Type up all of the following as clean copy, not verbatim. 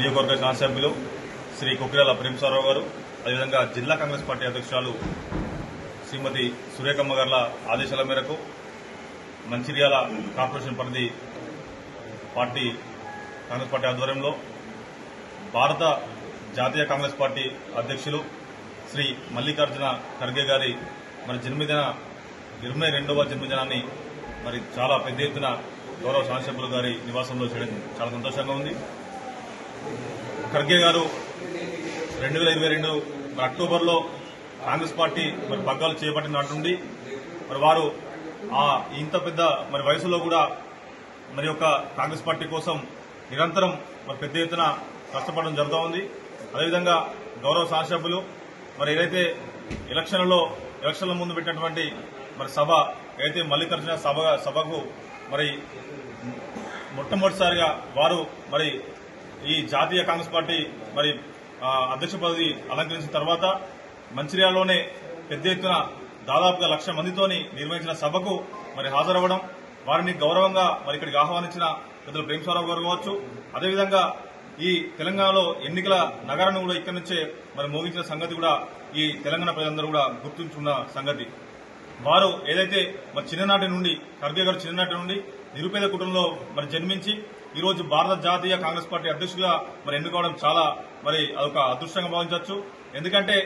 నియోజకవర్గ శాసనసభ్యులు శ్రీ కొక్కిరాల ప్రేమసారావు గారు, అదేవిధంగా జిల్లా కాంగ్రెస్ పార్టీ అధ్యక్షురాలు శ్రీమతి సురేఖమ్మ గార్ల ఆదేశాల మేరకు మంచిర్యాల కార్పొరేషన్ పరిధి పార్టీ కాంగ్రెస్ పార్టీ ఆధ్వర్యంలో భారత జాతీయ కాంగ్రెస్ పార్టీ అధ్యక్షులు శ్రీ మల్లికార్జున ఖర్గే గారి జన్మదిన 22వ జన్మదినాన్ని చాలా పెద్ద ఎత్తున గౌరవ శాసనసభ్యులు గారి నివాసంలో చేయడం చాలా సంతోషంగా ఉంది. ఖర్గే గారు 2022 అక్టోబర్లో కాంగ్రెస్ పార్టీ పగ్గాలు చేపట్టిన నాటి నుండి వారు ఇంత పెద్ద వయసులో కూడా యొక్క కాంగ్రెస్ పార్టీ కోసం నిరంతరం పెద్ద ఎత్తున కష్టపడడం జరుగుతూ ఉంది. అదేవిధంగా గౌరవ శాసనసభ్యులు ఏదైతే ఎలక్షన్ల ముందు పెట్టినటువంటి సభ ఏదైతే మల్లికార్జున సభకు మొట్టమొదటిసారిగా వారు ఈ జాతీయ కాంగ్రెస్ పార్టీ అధ్యక్ష పదవి అలంకరించిన తర్వాత మంచిర్యాలలోనే పెద్ద ఎత్తున దాదాపుగా 1,00,000 మందితోని నిర్వహించిన సభకు హాజరవ్వడం, వారిని గౌరవంగా ఇక్కడికి ఆహ్వానించిన పెద్దలు ప్రేమసారావు గారు కావచ్చు, అదేవిధంగా ఈ తెలంగాణలో ఎన్నికల నగరాన్ని కూడా ఇక్కడి నుంచే మోగించిన సంగతి కూడా ఈ తెలంగాణ ప్రజలందరూ కూడా గుర్తుంచుకున్న సంగతి. వారు ఏదైతే చిన్ననాటి నుండి ఖర్గే గారు చిన్ననాటి నుండి నిరుపేద కుటుంబంలో జన్మించి ఈ రోజు భారత జాతీయ కాంగ్రెస్ పార్టీ అధ్యక్షుడిగా ఎన్నుకోవడం చాలా అదొక అదృష్టంగా భావించవచ్చు. ఎందుకంటే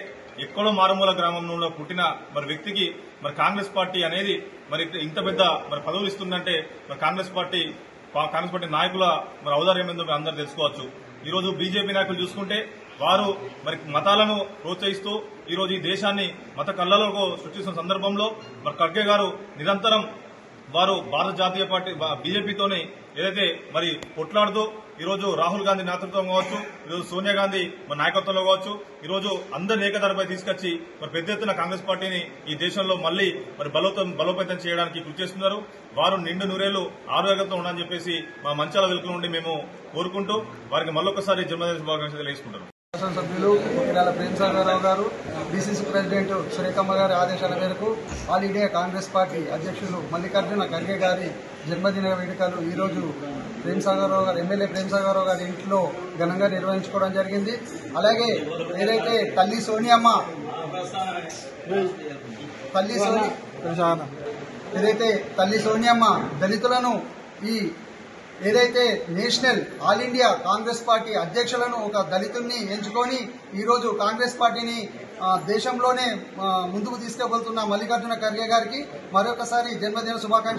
ఎక్కడో మారుమూల గ్రామంలో పుట్టిన వ్యక్తికి కాంగ్రెస్ పార్టీ అనేది ఇంత పెద్ద పదవులు ఇస్తుందంటే కాంగ్రెస్ పార్టీ నాయకుల ఔదార్యం ఏందో అందరూ తెలుసుకోవచ్చు. ఈ రోజు బీజేపీ నాయకులు చూసుకుంటే వారు మతాలను ప్రోత్సహిస్తూ ఈ రోజు ఈ దేశాన్ని మత కళ్ళలకు సృష్టిస్తున్న సందర్భంలో ఖర్గే గారు నిరంతరం వారు భారత జాతీయ పార్టీ బీజేపీతోనే ఏదైతే కొట్లాడుతూ ఈ రోజు రాహుల్ గాంధీ నేతృత్వం కావచ్చు, ఈరోజు సోనియా గాంధీ నాయకత్వంలో కావచ్చు, ఈ రోజు అందరిని ఏకతాటిపై తీసుకొచ్చి పెద్ద ఎత్తున కాంగ్రెస్ పార్టీని ఈ దేశంలో మళ్లీ బలోపేతం చేయడానికి కృషి చేస్తున్నారు. వారు నిండు నూరేళ్లు ఆరోగ్యంతో ఉండాలని చెప్పేసి మా మంచాల వెలుగు నుండి మేము కోరుకుంటూ వారికి మళ్ళొకసారి జన్మదిన శుభాకాంక్షలు తెలియజేసుకుంటారు. శాసనసభ్యులు కొక్కిరాల ప్రేమసారావు గారు, డీసీసీ ప్రెసిడెంట్ సురేఖమ్మ గారి ఆదేశాల మేరకు ఆల్ ఇండియా కాంగ్రెస్ పార్టీ అధ్యక్షులు మల్లికార్జున ఖర్గే గారి జన్మదిన వేడుకలు ఈరోజు ఎమ్మెల్యే ప్రేమసాగరరావు గారి ఇంట్లో ఘనంగా నిర్వహించుకోవడం జరిగింది. అలాగే ఏదైతే తల్లి సోనియమ్మ దళితులను ఏదైతే national all India Congress party అధ్యక్షులను ఒక దళితుల్ని ఎంచుకొని ఈరోజు కాంగ్రెస్ పార్టీని దేశంలోనే ముందుకు తీసుకువెళ్తున్న మల్లికార్జున ఖర్గే గారికి మరొకసారి జన్మదిన శుభాకాంక్షలు.